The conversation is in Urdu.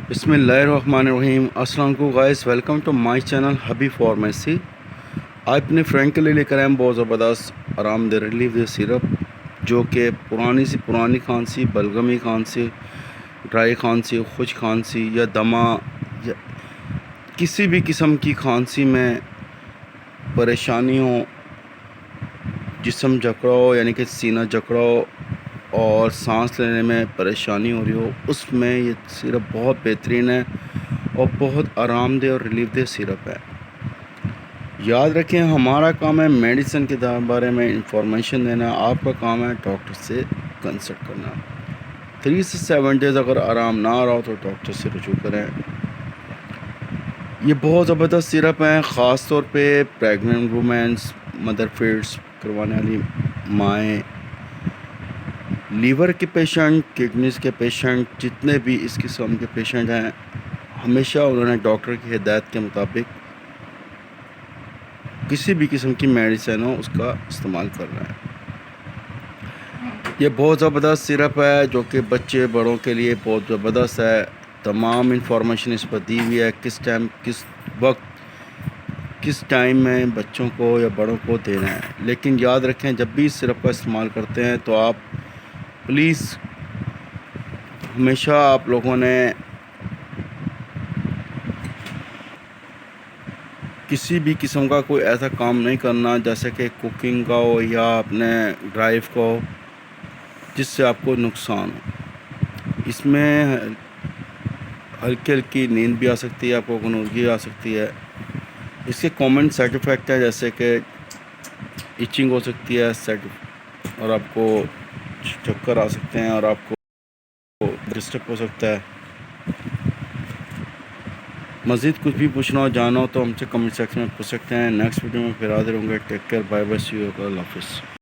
بسم اللہ الرحمن الرحیم۔ السلام علیکم guys, welcome to my channel Hobby Pharmacy. آج اپنے فرینڈ کے لیے لے کر آئے ہیں بہت زبردست آرام دہ ریلیف دہ سیرپ، جو کہ پرانی سی پرانی کھانسی، بلغمی کھانسی، ڈرائی کھانسی، خشک کھانسی یا دمہ یا کسی بھی قسم کی کھانسی میں پریشانی ہو، جسم جکڑا ہو یعنی کہ سینہ جکڑا ہو اور سانس لینے میں پریشانی ہو رہی ہو، اس میں یہ سیرپ بہت بہترین ہے اور بہت آرام دہ اور ریلیف دہ سیرپ ہے۔ یاد رکھیں، ہمارا کام ہے میڈیسن کے بارے میں انفارمیشن دینا، آپ کا کام ہے ڈاکٹر سے کنسلٹ کرنا۔ 3 سے 7 ڈیز اگر آرام نہ آ رہا ہو تو ڈاکٹر سے رجوع کریں۔ یہ بہت زبردست سیرپ ہیں، خاص طور پہ پریگننٹ وومینس، مدر فیڈس کروانے والی مائیں، لیور کے پیشنٹ، کڈنیز کے پیشنٹ، جتنے بھی اس قسم کے پیشنٹ ہیں، ہمیشہ انہوں نے ڈاکٹر کی ہدایت کے مطابق کسی بھی قسم کی میڈیسن ہو اس کا استعمال کر رہے ہیں۔ یہ بہت زبردست سیرپ ہے جو کہ بچے بڑوں کے لیے بہت زبردست ہے۔ تمام انفارمیشن اس پر دی ہوئی ہے، کس ٹائم، کس وقت، کس ٹائم میں بچوں کو یا بڑوں کو دینا ہے۔ لیکن یاد رکھیں، جب بھی اس سیرپ کا استعمال کرتے ہیں تو آپ پلیز ہمیشہ آپ لوگوں نے کسی بھی قسم کا کوئی ایسا کام نہیں کرنا جیسے کہ کوکنگ کا ہو یا اپنے ڈرائیو کا ہو جس سے آپ کو نقصان ہو۔ اس میں ہلکی ہلکی نیند بھی آ سکتی ہے، آپ کو غنودگی آ سکتی ہے۔ اس کے کامن سائڈ افیکٹ ہے جیسے کہ ایچنگ ہو سکتی ہے اور آپ کو چکر آ سکتے ہیں اور آپ کو ڈسٹرب ہو سکتا ہے۔ مزید کچھ بھی پوچھنا ہو، جانا ہو تو ہم سے کمنٹ سیکشن میں پوچھ سکتے ہیں۔ نیکسٹ ویڈیو میں پھر حاضر ہوں گے۔ Take care, bye bye, see you, اللہ حافظ۔